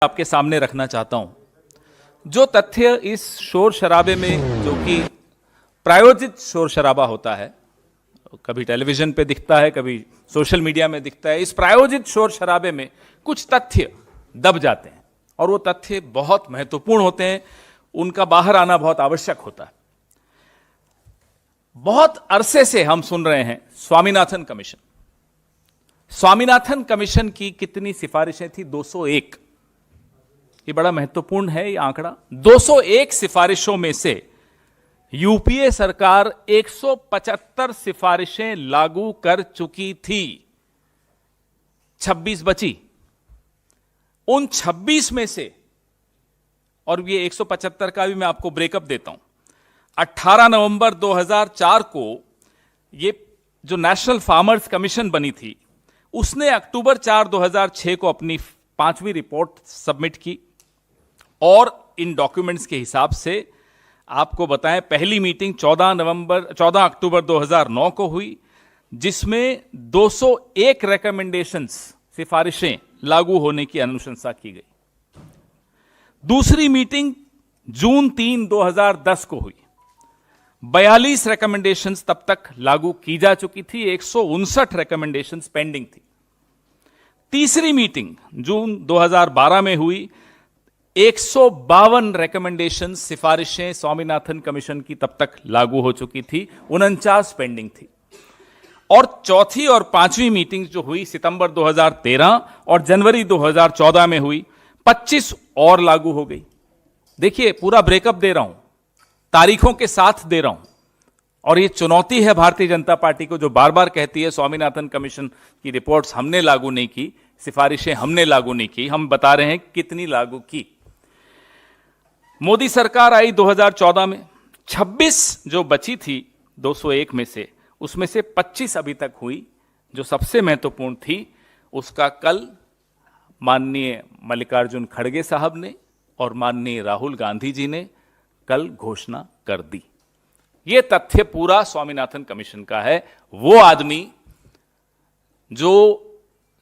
आपके सामने रखना चाहता हूं। जो तथ्य इस शोर शराबे में, जो कि प्रायोजित शोर शराबा होता है, कभी टेलीविजन पे दिखता है, कभी सोशल मीडिया में दिखता है, इस प्रायोजित शोर शराबे में कुछ तथ्य दब जाते हैं और वो तथ्य बहुत महत्वपूर्ण होते हैं, उनका बाहर आना बहुत आवश्यक होता है। बहुत अरसे से हम सुन रहे हैं स्वामीनाथन कमीशन। स्वामीनाथन कमीशन की कितनी सिफारिशें थी? 201। ये बड़ा महत्वपूर्ण है ये आंकड़ा। 201 सिफारिशों में से यूपीए सरकार 175 सिफारिशें लागू कर चुकी थी, 26 बची। उन 26 में से, और ये 175 का भी मैं आपको ब्रेकअप देता हूं। 18 नवंबर 2004 को ये जो नेशनल फार्मर्स कमीशन बनी थी, उसने अक्टूबर 4, 2006 को अपनी 5वीं रिपोर्ट सबमिट की और इन डॉक्यूमेंट्स के हिसाब से आपको बताएं, पहली मीटिंग 14 अक्टूबर 2009 को हुई, जिसमें 201 रिकमेंडेशंस, सिफारिशें लागू होने की अनुशंसा की गई। दूसरी मीटिंग जून 3, 2010 को हुई। 42 रिकमेंडेशंस तब तक लागू की जा चुकी थी, 159 रिकमेंडेशंस पेंडिंग थी। तीसरी मीटिंग जून 2012 में हुई, 152 रिकमेंडेशंस, सिफारिशें स्वामीनाथन कमीशन की तब तक लागू हो चुकी थी, 49 पेंडिंग थी। और चौथी और 5वीं मीटिंग जो हुई सितंबर 2013 और जनवरी 2014 में हुई, 25 और लागू हो गई। देखिए, पूरा ब्रेकअप दे रहा हूं, तारीखों के साथ दे रहा हूं। और ये चुनौती है भारतीय जनता पार्टी को, जो बार बार कहती है स्वामीनाथन कमीशन की रिपोर्ट्स हमने लागू नहीं की, सिफारिशें हमने लागू नहीं की। हम बता रहे हैं कितनी लागू की। मोदी सरकार आई 2014 में, 26 जो बची थी 201 में से, उसमें से 25 अभी तक हुई। जो सबसे महत्वपूर्ण थी, उसका कल माननीय मल्लिकार्जुन खड़गे साहब ने और माननीय राहुल गांधी जी ने कल घोषणा कर दी। यह तथ्य पूरा स्वामीनाथन कमीशन का है। वो आदमी जो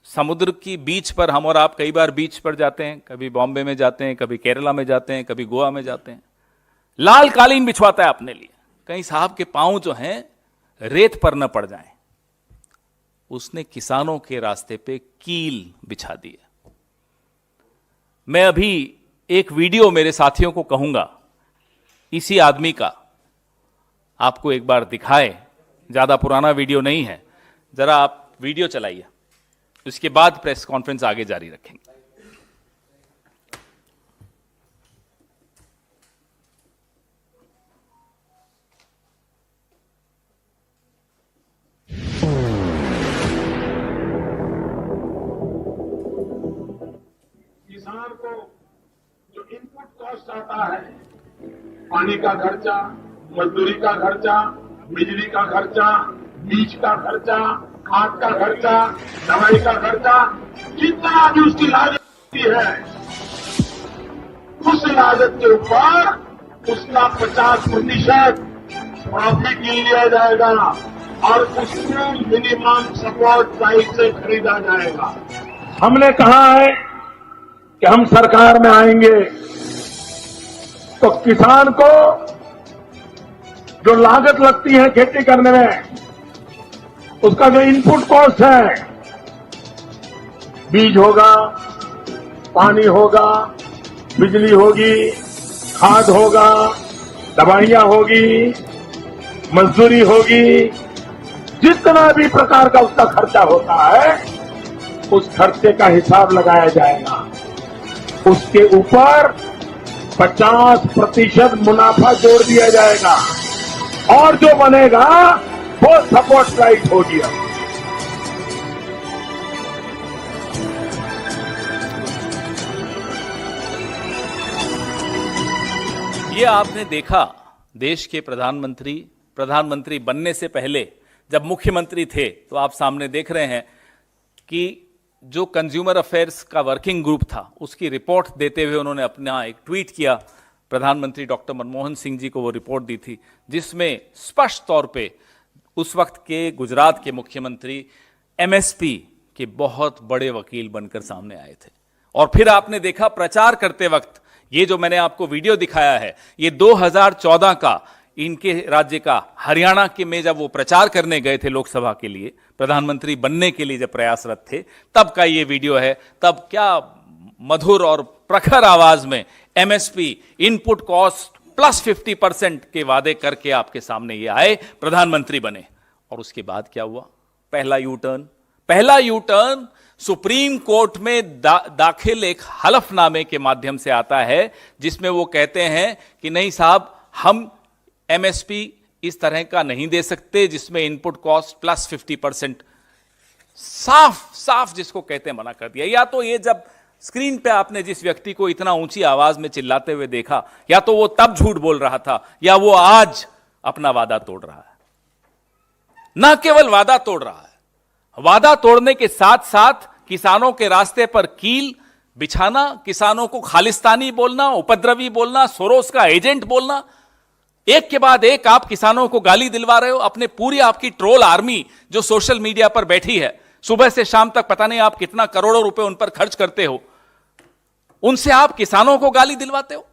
समुद्र की बीच पर, हम और आप कई बार बीच पर जाते हैं, कभी बॉम्बे में जाते हैं, कभी केरला में जाते हैं, कभी गोवा में जाते हैं, लाल कालीन बिछवाता है अपने लिए, कहीं साहब के पांव जो हैं रेत पर न पड़ जाएं। उसने किसानों के रास्ते पे कील बिछा दी है। मैं अभी एक वीडियो मेरे साथियों को कहूंगा इसी आदमी का, आपको एक बार दिखाए। ज्यादा पुराना वीडियो नहीं है, जरा आप वीडियो चलाइए, उसके बाद प्रेस कॉन्फ्रेंस आगे जारी रखेंगे। किसान को जो इनपुट कॉस्ट आता है, पानी का खर्चा, मजदूरी का खर्चा, बिजली का खर्चा, बीज का खर्चा, खाद का खर्चा, दवाई का खर्चा, जितना भी उसकी लागत होती है, उस लागत के ऊपर उसका 50% प्रॉफिट लिया जाएगा और उसको मिनिमम सपोर्ट प्राइस से खरीदा जाएगा। हमने कहा है कि हम सरकार में आएंगे तो किसान को जो लागत लगती है खेती करने में, उसका जो इनपुट कॉस्ट है, बीज होगा, पानी होगा, बिजली होगी, खाद होगा, दवाइयां होगी, मजदूरी होगी, जितना भी प्रकार का उसका खर्चा होता है, उस खर्चे का हिसाब लगाया जाएगा। उसके ऊपर 50% मुनाफा जोड़ दिया जाएगा और जो बनेगा वो सपोर्ट प्राइस होगी। ये आपने देखा, देश के प्रधानमंत्री बनने से पहले जब मुख्यमंत्री थे, तो आप सामने देख रहे हैं कि जो कंज्यूमर अफेयर्स का वर्किंग ग्रुप था, उसकी रिपोर्ट देते हुए उन्होंने अपना एक ट्वीट किया। प्रधानमंत्री डॉक्टर मनमोहन सिंह जी को वो रिपोर्ट दी थी, जिसमें स्पष्ट तौर पे उस वक्त के गुजरात के मुख्यमंत्री एमएसपी के बहुत बड़े वकील बनकर सामने आए थे। और फिर आपने देखा प्रचार करते वक्त, ये जो मैंने आपको वीडियो दिखाया है, ये 2014 का इनके राज्य का हरियाणा के में जब वो प्रचार करने गए थे लोकसभा के लिए, प्रधानमंत्री बनने के लिए जब प्रयासरत थे, तब का ये वीडियो है। तब क्या मधुर और प्रखर आवाज में एमएसपी इनपुट कॉस्ट प्लस 50% के वादे करके आपके सामने ये आए, प्रधानमंत्री बने। और उसके बाद क्या हुआ? पहला यू टर्न सुप्रीम कोर्ट में दाखिल एक हलफनामे के माध्यम से आता है, जिसमें वो कहते हैं कि नहीं साहब, हम एमएसपी इस तरह का नहीं दे सकते जिसमें इनपुट कॉस्ट प्लस 50%। साफ जिसको कहते हैं मना कर दिया। या तो ये जब स्क्रीन पे आपने जिस व्यक्ति को इतना ऊंची आवाज में चिल्लाते हुए देखा, या तो वो तब झूठ बोल रहा था, या वो आज अपना वादा तोड़ रहा है। ना केवल वादा तोड़ रहा है, वादा तोड़ने के साथ साथ किसानों के रास्ते पर कील बिछाना, किसानों को खालिस्तानी बोलना, उपद्रवी बोलना, सोरोस का एजेंट बोलना, एक के बाद एक आप किसानों को गाली दिलवा रहे हो। अपने पूरी आपकी ट्रोल आर्मी जो सोशल मीडिया पर बैठी है, सुबह से शाम तक पता नहीं आप कितना करोड़ों रुपए उन पर खर्च करते हो, उनसे आप किसानों को गाली दिलवाते हो।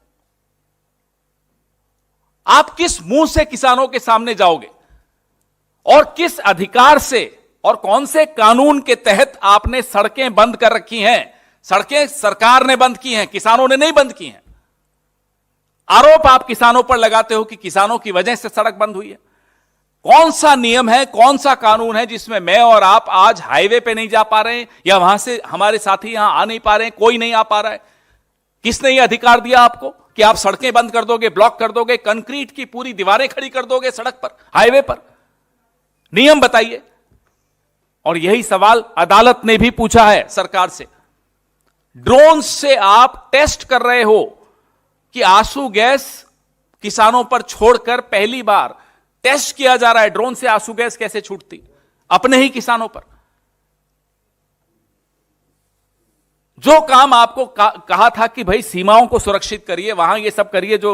आप किस मुंह से किसानों के सामने जाओगे और किस अधिकार से और कौन से कानून के तहत आपने सड़कें बंद कर रखी हैं? सड़कें सरकार ने बंद की हैं, किसानों ने नहीं बंद की हैं। आरोप आप किसानों पर लगाते हो कि किसानों की वजह से सड़क बंद हुई है। कौन सा नियम है, कौन सा कानून है जिसमें मैं और आप आज हाईवे पे नहीं जा पा रहे हैं, या वहां से हमारे साथी यहां आ नहीं पा रहे हैं, कोई नहीं आ पा रहा है? किसने यह अधिकार दिया आपको कि आप सड़कें बंद कर दोगे, ब्लॉक कर दोगे, कंक्रीट की पूरी दीवारें खड़ी कर दोगे सड़क पर, हाईवे पर? नियम बताइए। और यही सवाल अदालत ने भी पूछा है सरकार से। ड्रोन से आप टेस्ट कर रहे हो कि आंसू गैस किसानों पर छोड़कर पहली बार टेस्ट किया जा रहा है, ड्रोन से आंसू गैस कैसे छूटती अपने ही किसानों पर। जो काम आपको कहा था कि भाई सीमाओं को सुरक्षित करिए, वहां ये सब करिए जो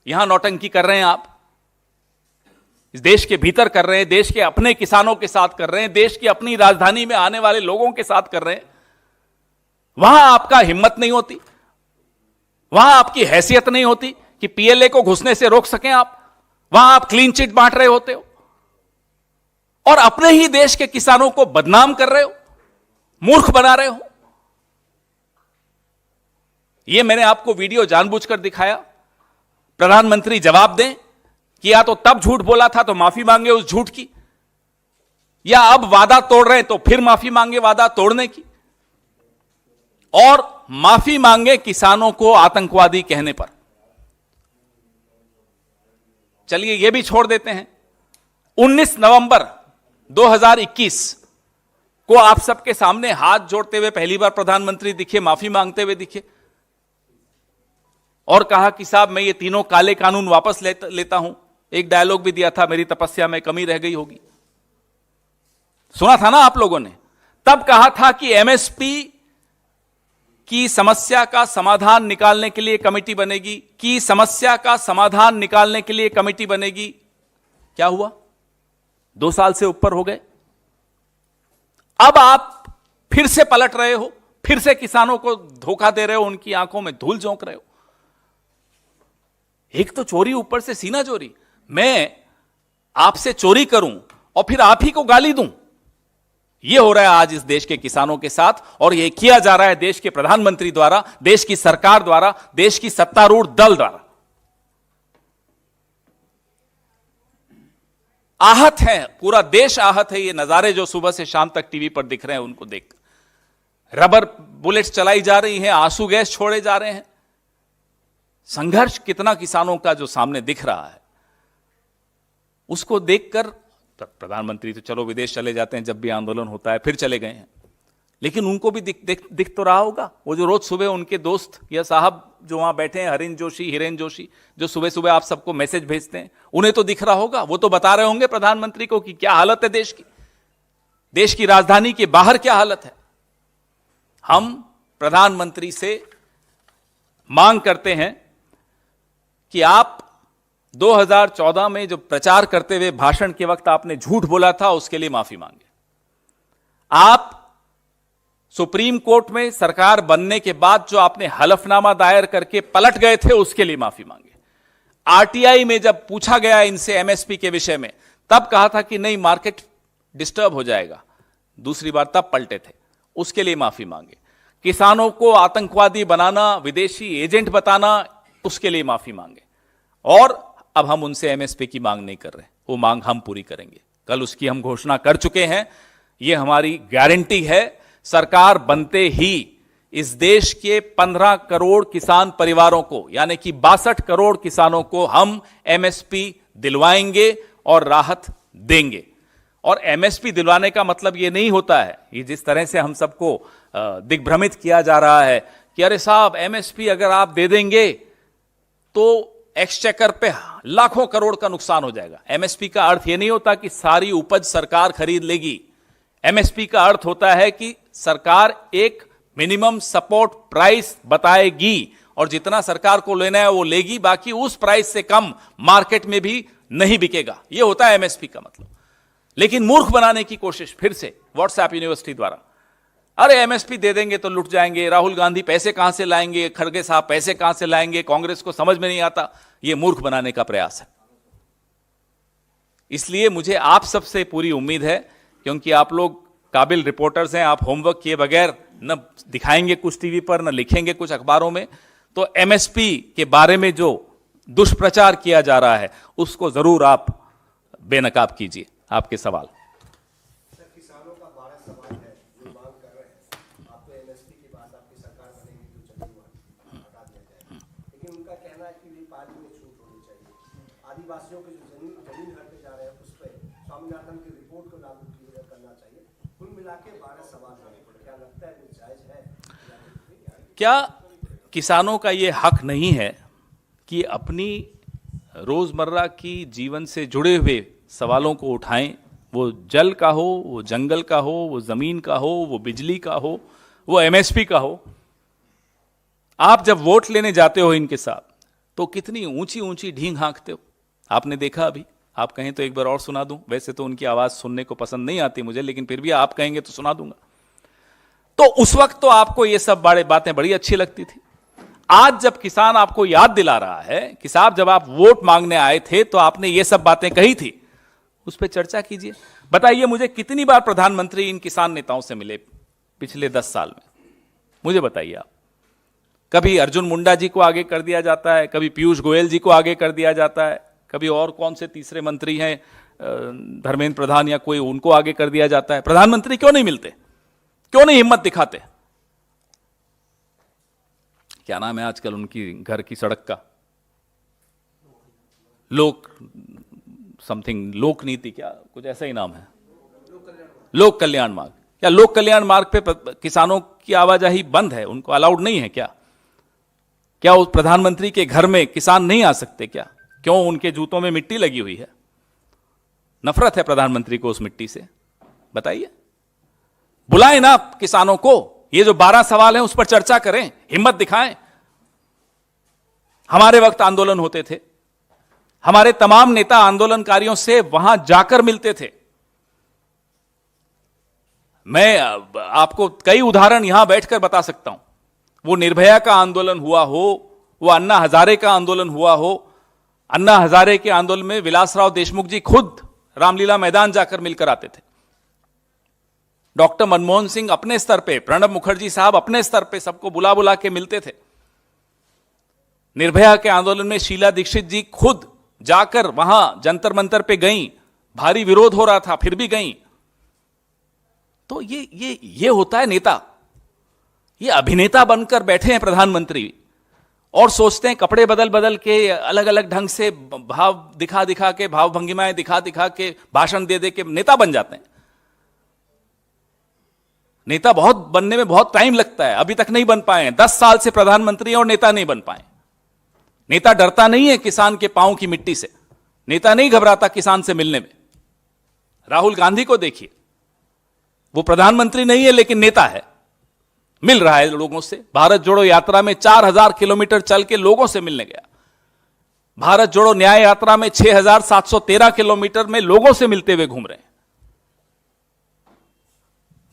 यहां नौटंकी कर रहे हैं आप, इस देश के भीतर कर रहे हैं, देश के अपने किसानों के साथ कर रहे हैं, देश की अपनी राजधानी में आने वाले लोगों के साथ कर रहे हैं, वहां आपका हिम्मत नहीं होती, वहां आपकी हैसियत नहीं होती कि पीएलए को घुसने से रोक सकें आप। वहां आप क्लीन चिट बांट रहे होते हो और अपने ही देश के किसानों को बदनाम कर रहे हो, मूर्ख बना रहे हो। यह मैंने आपको वीडियो जानबूझकर दिखाया। प्रधानमंत्री जवाब दें कि या तो तब झूठ बोला था तो माफी मांगे उस झूठ की, या अब वादा तोड़ रहे हैं तो फिर माफी मांगे वादा तोड़ने की, और माफी मांगे किसानों को आतंकवादी कहने पर। चलिए यह भी छोड़ देते हैं। 19 नवंबर 2021 को आप सबके सामने हाथ जोड़ते हुए पहली बार प्रधानमंत्री दिखे, माफी मांगते हुए दिखे और कहा कि साहब मैं ये तीनों काले कानून वापस लेता हूं। एक डायलॉग भी दिया था, मेरी तपस्या में कमी रह गई होगी, सुना था ना आप लोगों ने। तब कहा था कि एमएसपी की समस्या का समाधान निकालने के लिए कमेटी बनेगी, की समस्या का समाधान निकालने के लिए कमेटी बनेगी। क्या हुआ? 2 साल से ऊपर हो गए। अब आप फिर से पलट रहे हो, फिर से किसानों को धोखा दे रहे हो, उनकी आंखों में धूल झोंक रहे हो। एक तो चोरी, ऊपर से सीना चोरी। मैं आपसे चोरी करूं और फिर आप ही को गाली दूं, यह हो रहा है आज इस देश के किसानों के साथ, और यह किया जा रहा है देश के प्रधानमंत्री द्वारा, देश की सरकार द्वारा, देश की सत्तारूढ़ दल द्वारा। आहत है, पूरा देश आहत है। ये नजारे जो सुबह से शाम तक टीवी पर दिख रहे हैं, उनको देख रबर बुलेट्स चलाई जा रही हैं, आंसू गैस छोड़े जा रहे हैं। संघर्ष कितना किसानों का जो सामने दिख रहा है, उसको देखकर प्रधानमंत्री तो चलो विदेश चले जाते हैं जब भी आंदोलन होता है, फिर चले गए हैं, लेकिन उनको भी दिख तो रहा होगा। वो जो रोज सुबह उनके दोस्त या साहब जो वहां बैठे हैं, हिरेन जोशी, जो सुबह सुबह आप सबको मैसेज भेजते हैं, उन्हें तो दिख रहा होगा। वो तो बता रहे होंगे प्रधानमंत्री को कि क्या हालत है देश की राजधानी के बाहर क्या हालत है। हम प्रधानमंत्री से मांग करते हैं कि आप 2014 में जो प्रचार करते हुए भाषण के वक्त आपने झूठ बोला था, उसके लिए माफी मांगे। आप सुप्रीम कोर्ट में सरकार बनने के बाद जो आपने हलफनामा दायर करके पलट गए थे, उसके लिए माफी मांगे। आरटीआई में जब पूछा गया इनसे एमएसपी के विषय में, तब कहा था कि नहीं, मार्केट डिस्टर्ब हो जाएगा। दूसरी बार तब पलटे थे, उसके लिए माफी मांगे। किसानों को आतंकवादी बनाना, विदेशी एजेंट बताना, उसके लिए माफी मांगे। और अब हम उनसे एमएसपी की मांग नहीं कर रहे, वो मांग हम पूरी करेंगे। कल उसकी हम घोषणा कर चुके हैं, ये हमारी गारंटी है। सरकार बनते ही इस देश के 15 करोड़ किसान परिवारों को, यानी कि 62 करोड़ किसानों को हम एमएसपी दिलवाएंगे और राहत देंगे। और एमएसपी दिलवाने का मतलब ये नहीं होता है, ये जिस तरह से हम सबको दिग्भ्रमित किया जा रहा है कि अरे साहब एमएसपी अगर आप दे देंगे तो एक्सचेकर पे लाखों करोड़ का नुकसान हो जाएगा। एमएसपी का अर्थ यह नहीं होता कि सारी उपज सरकार खरीद लेगी। एमएसपी का अर्थ होता है कि सरकार एक मिनिमम सपोर्ट प्राइस बताएगी और जितना सरकार को लेना है वो लेगी, बाकी उस प्राइस से कम मार्केट में भी नहीं बिकेगा। यह होता है एमएसपी का मतलब। लेकिन मूर्ख बनाने की कोशिश फिर से व्हाट्सएप यूनिवर्सिटी द्वारा, अरे एमएसपी दे देंगे तो लुट जाएंगे, राहुल गांधी पैसे कहां से लाएंगे, खड़गे साहब पैसे कहां से लाएंगे, कांग्रेस को समझ में नहीं आता। यह मूर्ख बनाने का प्रयास है। इसलिए मुझे आप सबसे पूरी उम्मीद है, क्योंकि आप लोग काबिल रिपोर्टर्स हैं, आप होमवर्क किए बगैर न दिखाएंगे कुछ टीवी पर, न लिखेंगे कुछ अखबारों में, तो एमएसपी के बारे में जो दुष्प्रचार किया जा रहा है उसको जरूर आप बेनकाब कीजिए। आपके सवाल। सर, किसानों का 12 सवाल है जो मांग कर रहे हैं। आपको एमएसपी के बाद आपकी सरकार बनेगी तो चलिए हटा दिया जाएगा, लेकिन उनका कहना है कि पानी में छूट होनी चाहिए। आदिवासियों के जो जमीन हड़पे जा रहे हैं उस पर स्वामीनाथन की रिपोर्ट को लागू करना चाहिए। कुल मिला के 12 सवाल हैं। क्या लगता है वो जायज है? क्या किसानों का यह हक नहीं है कि अपनी रोजमर्रा की जीवन से जुड़े हुए सवालों को उठाएं? वो जल का हो, वो जंगल का हो, वो जमीन का हो, वो बिजली का हो, वो एमएसपी का हो। आप जब वोट लेने जाते हो इनके साथ तो कितनी ऊंची ऊंची ढींग हाँकते हो, आपने देखा अभी। आप कहें तो एक बार और सुना दूं। वैसे तो उनकी आवाज सुनने को पसंद नहीं आती मुझे, लेकिन फिर भी आप कहेंगे तो सुना दूंगा। तो उस वक्त तो आपको ये सब बड़े बातें बड़ी अच्छी लगती थी। आज जब किसान आपको याद दिला रहा है कि साहब जब आप वोट मांगने आए थे तो आपने ये सब बातें कही थी, उस पर चर्चा कीजिए। बताइए मुझे कितनी बार प्रधानमंत्री इन किसान नेताओं से मिले पिछले 10 साल में? मुझे बताइए आप। कभी अर्जुन मुंडा जी को आगे कर दिया जाता है, कभी पीयूष गोयल जी को आगे कर दिया जाता है, कभी और कौन से तीसरे मंत्री हैं, धर्मेंद्र प्रधान या कोई, उनको आगे कर दिया जाता है। प्रधानमंत्री क्यों नहीं मिलते? क्यों नहीं हिम्मत दिखाते? क्या नाम है आजकल उनकी घर की सड़क का? लोक नीति, क्या कुछ ऐसा ही नाम है, लोक कल्याण मार्ग। क्या लोक कल्याण मार्ग पे किसानों की आवाजाही बंद है? उनको अलाउड नहीं है क्या? क्या उस प्रधानमंत्री के घर में किसान नहीं आ सकते क्या? क्यों उनके जूतों में मिट्टी लगी हुई है? नफरत है प्रधानमंत्री को उस मिट्टी से? बताइए। बुलाएं ना किसानों को, ये जो 12 सवाल हैं उस पर चर्चा करें, हिम्मत दिखाएं। हमारे वक्त आंदोलन होते थे, हमारे तमाम नेता आंदोलनकारियों से वहां जाकर मिलते थे। मैं आपको कई उदाहरण यहां बैठकर बता सकता हूं। वो निर्भया का आंदोलन हुआ हो, वो अन्ना हजारे का आंदोलन हुआ हो। अन्ना हजारे के आंदोलन में विलासराव देशमुख जी खुद रामलीला मैदान जाकर मिलकर आते थे। डॉक्टर मनमोहन सिंह अपने स्तर पे, प्रणब मुखर्जी साहब अपने स्तर पे सबको बुला बुला के मिलते थे। निर्भया के आंदोलन में शीला दीक्षित जी खुद जाकर वहां जंतर मंतर पे गईं, भारी विरोध हो रहा था फिर भी गईं। तो ये होता है नेता। ये अभिनेता बनकर बैठे हैं प्रधानमंत्री और सोचते हैं कपड़े बदल बदल के, अलग अलग ढंग से भाव दिखा दिखा के, भाव भंगिमाएं दिखा दिखा के, भाषण दे दे के नेता बन जाते हैं। नेता बहुत बनने में बहुत टाइम लगता है, अभी तक नहीं बन पाए हैं। 10 साल से प्रधानमंत्री और नेता नहीं बन पाए। नेता डरता नहीं है किसान के पांव की मिट्टी से, नेता नहीं घबराता किसान से मिलने में। राहुल गांधी को देखिए, वो प्रधानमंत्री नहीं है लेकिन नेता है, मिल रहा है लोगों से। भारत जोड़ो यात्रा में 4000 किलोमीटर चल के लोगों से मिलने गया। भारत जोड़ो न्याय यात्रा में 6713 किलोमीटर में लोगों से मिलते हुए घूम रहे हैं।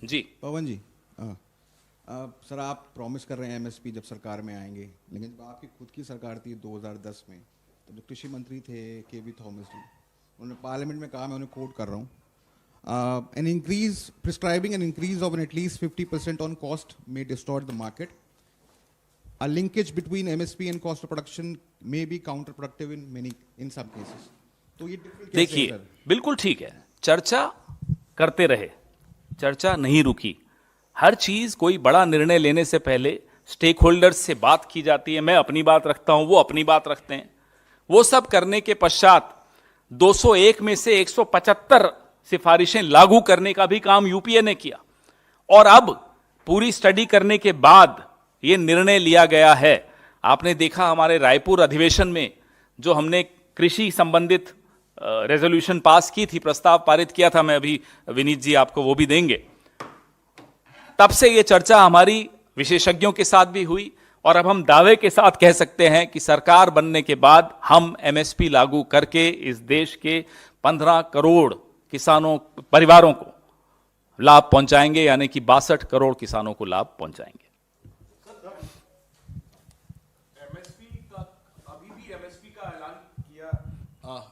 जी पवन जी, सर आप प्रॉमिस कर रहे हैं एमएसपी जब सरकार में आएंगे, लेकिन जब आपकी खुद की सरकार थी 2010 में, तो जो कृषि मंत्री थे केवी थॉमस जी, उन्होंने पार्लियामेंट में कहा, मैं उन्हें कोट कर रहा हूँ, an increase prescribing an increase of an at least 50% on cost may distort the market, a linkage between MSP and cost of production may be counterproductive in some cases. तो ये different कैसे है, देखिए, sir? बिल्कुल ठीक है, चर्चा करते रहे, चर्चा नहीं रुकी। हर चीज कोई बड़ा निर्णय लेने से पहले स्टेक होल्डर्स से बात की जाती है। मैं अपनी बात रखता हूं, वो अपनी बात रखते हैं। वो सब करने के पश्चात 201 में से 175 सिफारिशें लागू करने का भी काम यूपीए ने किया, और अब पूरी स्टडी करने के बाद यह निर्णय लिया गया है। आपने देखा हमारे रायपुर अधिवेशन में जो हमने कृषि संबंधित रेजोल्यूशन पास की थी, प्रस्ताव पारित किया था, मैं अभी विनीत जी आपको वो भी देंगे। तब से यह चर्चा हमारी विशेषज्ञों के साथ भी हुई, और अब हम दावे के साथ कह सकते हैं कि सरकार बनने के बाद हम एमएसपी लागू करके इस देश के 15 करोड़ किसानों परिवारों को लाभ पहुंचाएंगे, यानी कि 62 करोड़ किसानों को लाभ पहुंचाएंगे।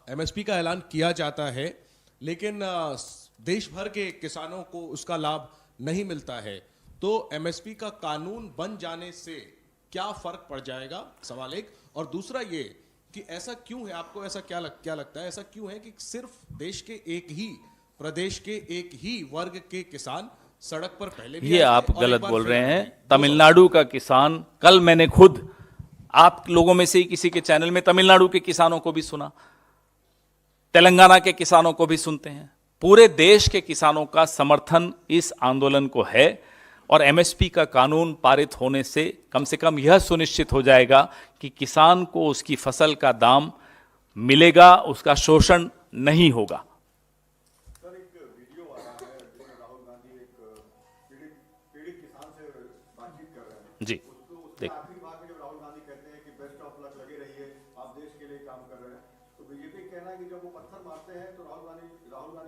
एमएसपी का ऐलान किया जाता है, लेकिन देश भर के किसानों को उसका लाभ नहीं मिलता है। तो एमएसपी का कानून बन जाने से क्या फर्क पड़ जाएगा, सवाल एक। और दूसरा ये कि ऐसा क्यों है, आपको ऐसा क्या लगता है, ऐसा क्यों है कि सिर्फ देश के एक ही प्रदेश के एक ही वर्ग के किसान सड़क पर पहले भी ये आए थे आप और एक गलत बार बोल फिर रहे आए हैं। थे। तमिलनाडु का किसान, कल मैंने खुद आप लोगों में से ही किसी के चैनल में तमिलनाडु के किसानों को भी सुना, तेलंगाना के किसानों को भी सुनते हैं। पूरे देश के किसानों का समर्थन इस आंदोलन को है, और एमएसपी का कानून पारित होने से कम यह सुनिश्चित हो जाएगा कि किसान को उसकी फसल का दाम मिलेगा, उसका शोषण नहीं होगा। सर, एक वीडियो आ रहा है जिसमें राहुल गांधी एक पीड़ित किसान से बातचीत कर रहे हैं। जी, उसके देख आखिरी भाग में जब राहुल गांधी कहते हैं कि बेस्ट ऑफ लक, लगे रहिए, आप देश के लिए काम कर रहे हैं, तो बीजेपी कहना है कि जब वो पत्थर मारते हैं तो राहुल गांधी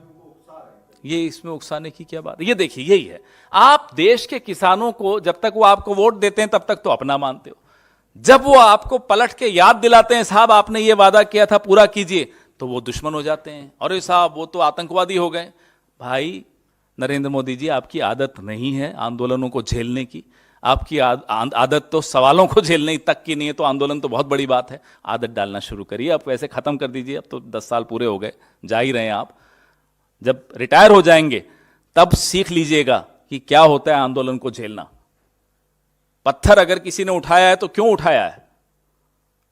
उनको उकसा रहे हैं। ये इसमें उकसाने की क्या बात है? ये देखिए, यही है, आप देश के किसानों को जब तक वो आपको वोट देते हैं तब तक तो अपना मानते हो, जब वो आपको पलट के याद दिलाते हैं साहब आपने ये वादा किया था पूरा कीजिए, तो वो दुश्मन हो जाते हैं। अरे साहब वो तो आतंकवादी हो गए। भाई नरेंद्र मोदी जी, आपकी आदत नहीं है आंदोलनों को झेलने की, आपकी आदत तो सवालों को झेलने तक की नहीं है, तो आंदोलन तो बहुत बड़ी बात है। आदत डालना शुरू करिए, अब वैसे खत्म कर दीजिए, अब तो 10 साल पूरे हो गए, जा ही रहे हैं आप। जब रिटायर हो जाएंगे तब सीख लीजिएगा कि क्या होता है आंदोलन को झेलना। पत्थर अगर किसी ने उठाया है तो क्यों उठाया है,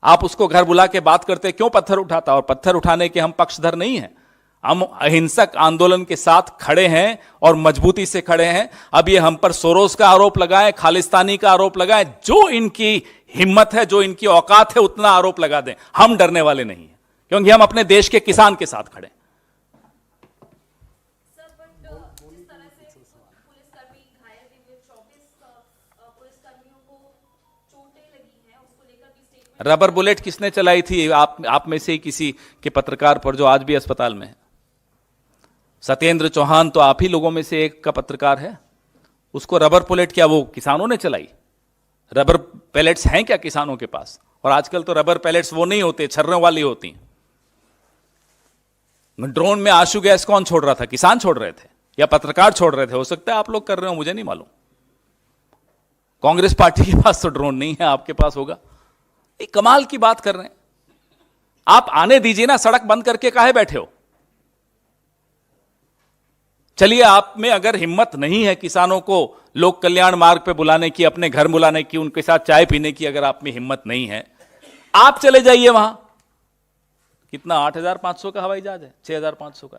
आप उसको घर बुला के बात करते क्यों पत्थर उठाता, और पत्थर उठाने के हम पक्षधर नहीं हैं, हम अहिंसक आंदोलन के साथ खड़े हैं और मजबूती से खड़े हैं। अब ये हम पर सोरोस का आरोप लगाएं, खालिस्तानी का आरोप लगाएं, जो इनकी हिम्मत है, जो इनकी औकात है, उतना आरोप लगा दें, हम डरने वाले नहीं हैं, क्योंकि हम अपने देश के किसान के साथ खड़े हैं। रबर बुलेट किसने चलाई थी? आप में से ही किसी के पत्रकार पर, जो आज भी अस्पताल में है। सत्येंद्र चौहान तो आप ही लोगों में से एक का पत्रकार है। उसको रबर बुलेट क्या वो किसानों ने चलाई? रबर पैलेट्स हैं क्या किसानों के पास? और आजकल तो रबर पैलेट्स वो नहीं होते, छर्रों वाली होती हैं। ड्रोन में आंसू गैस कौन छोड़ रहा था? किसान छोड़ रहे थे या पत्रकार छोड़ रहे थे? हो सकता है आप लोग कर रहे हो, मुझे नहीं मालूम। कांग्रेस पार्टी के पास तो ड्रोन नहीं है, आपके पास होगा। कमाल की बात कर रहे हैं आप। आने दीजिए ना, सड़क बंद करके काहे बैठे हो? चलिए, आप में अगर हिम्मत नहीं है किसानों को लोक कल्याण मार्ग पे बुलाने की, अपने घर बुलाने की, उनके साथ चाय पीने की, अगर आप में हिम्मत नहीं है, आप चले जाइए वहां। कितना 8,500 का हवाई जहाज है? 6,500 का।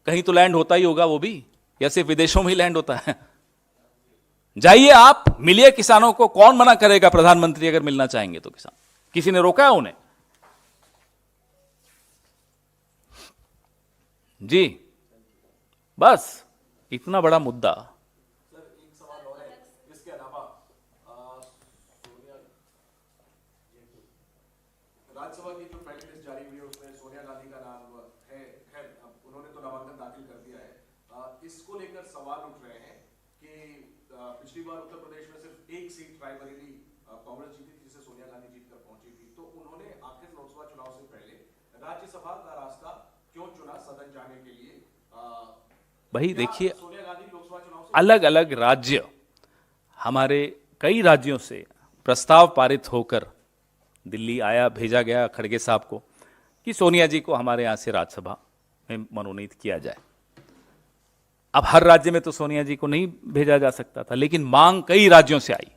कहीं तो लैंड होता ही होगा वो भी, या सिर्फ विदेशों में ही लैंड होता है? जाइए आप, मिलिए किसानों को। कौन मना करेगा? प्रधानमंत्री अगर मिलना चाहेंगे तो किसान, किसी ने रोका है उन्हें? जी, बस इतना बड़ा मुद्दा। सर एक सवाल और है, इसके अलावा राज्यसभा की जो फ्रेंड लिस्ट जारी हुई है उसमें सोनिया गांधी का नाम है। खैर, अब उन्होंने तो नामांकन दाखिल कर दिया है। इसको लेकर सवाल उठ रहे हैं कि पिछले पिछली बार उत्तर प्रदेश में सिर्फ एक सीट रायबरेली कांग्रेस जीती थी, जिसे सोनिया गांधी जीतकर पहुंची थी, तो उन्होंने आखिर लोकसभा चुनाव से पहले राज्यसभा का रास्ता क्यों चुना सदन जाने के लिए? भाई देखिए, सोनिया गांधी लोकसभा चुनाव से अलग अलग राज्य, हमारे कई राज्यों से प्रस्ताव पारित होकर दिल्ली आया, भेजा गया खड़गे साहब को कि सोनिया जी को हमारे यहाँ से राज्यसभा में मनोनीत किया जाए। अब हर राज्य में तो सोनिया जी को नहीं भेजा जा सकता था, लेकिन मांग कई राज्यों से आई।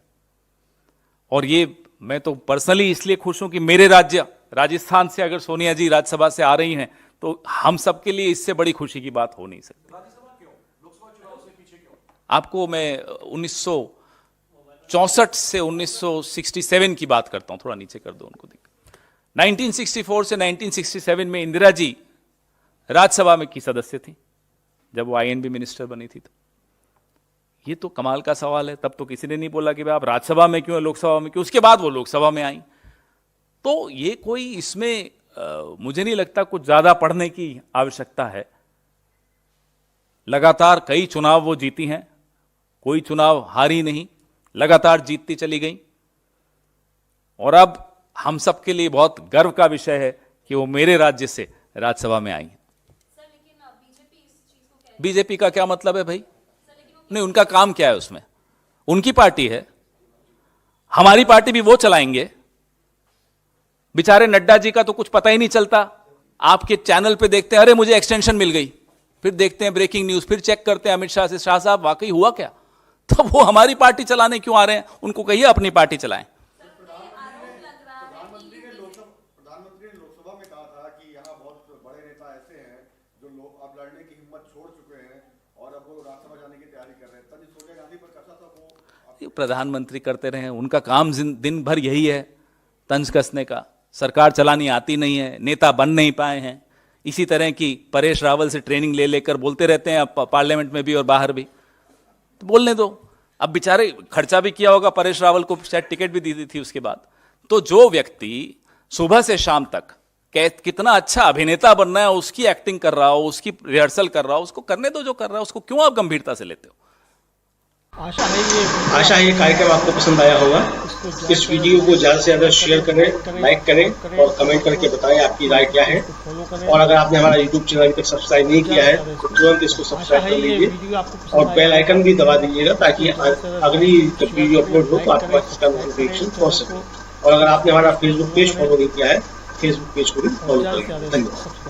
और ये मैं तो पर्सनली इसलिए खुश हूं कि मेरे राज्य राजस्थान से अगर सोनिया जी राज्यसभा से आ रही हैं तो हम सबके लिए इससे बड़ी खुशी की बात हो नहीं सकती। राज्यसभा क्यों? लोकसभा चुनाव से पीछे क्यों? आपको मैं 1964 से 1967 की बात करता हूं, थोड़ा नीचे कर दो उनको देख। 1964 से 1967 में इंदिरा जी राज्यसभा में की सदस्य थी, जब वो आईएनबी मिनिस्टर बनी थी। तो ये तो कमाल का सवाल है। तब तो किसी ने नहीं बोला कि भाई आप राज्यसभा में क्यों, लोकसभा में क्यों। उसके बाद वो लोकसभा में आई। तो ये कोई इसमें मुझे नहीं लगता कुछ ज्यादा पढ़ने की आवश्यकता है। लगातार कई चुनाव वो जीती हैं, कोई चुनाव हारी नहीं, लगातार जीतती चली गई। और अब हम सबके लिए बहुत गर्व का विषय है कि वो मेरे राज्य से राज्यसभा में आई। बीजेपी का क्या मतलब है भाई? नहीं, उनका काम क्या है उसमें? उनकी पार्टी है, हमारी पार्टी भी वो चलाएंगे। बेचारे नड्डा जी का तो कुछ पता ही नहीं चलता। आपके चैनल पे देखते हैं, अरे मुझे एक्सटेंशन मिल गई, फिर देखते हैं ब्रेकिंग न्यूज, फिर चेक करते हैं अमित शाह से, शाह साहब वाकई हुआ क्या? तो वो हमारी पार्टी चलाने क्यों आ रहे हैं? उनको कहिए अपनी पार्टी चलाएं। प्रधानमंत्री ने लोकसभा में कहा था कि यहाँ बहुत बड़े नेता ऐसे हैं जो लोग अब लड़ने की हिम्मत छोड़ चुके हैं और अब वो राज्यसभा जाने की तैयारी कर रहे हैं। तब सोनिया गांधी पर कसा था वो प्रधानमंत्री करते रहे, उनका काम दिन भर यही है, तंज कसने का। सरकार चलानी आती नहीं है, नेता बन नहीं पाए हैं। इसी तरह की परेश रावल से ट्रेनिंग ले लेकर बोलते रहते हैं, पार्लियामेंट में भी और बाहर भी। तो बोलने दो। अब बेचारे खर्चा भी किया होगा, परेश रावल को शायद टिकट भी दी थी उसके बाद। तो जो व्यक्ति सुबह से शाम तक कितना अच्छा अभिनेता बनना है, उसकी एक्टिंग कर रहा हो, उसकी रिहर्सल कर रहा हो, उसको करने दो जो कर रहा है। उसको क्यों आप गंभीरता से लेते हो? आशा है ये कार्यक्रम आपको पसंद आया होगा। इस वीडियो को ज़्यादा से ज़्यादा शेयर करें, लाइक करें और कमेंट करके बताएं आपकी राय क्या है। और अगर आपने हमारा यूट्यूब चैनल अभी तक सब्सक्राइब नहीं किया है तो तुरंत इसको सब्सक्राइब कर लीजिए और बेल आइकन भी दबा दीजिएगा, ताकि अगली जब वीडियो अपलोड हो तो आपके पास इसका नोटिफिकेशन पहुंच सके। और अगर आपने हमारा फेसबुक पेज फॉलो नहीं किया है, फेसबुक पेज को भी फॉलो करें। धन्यवाद।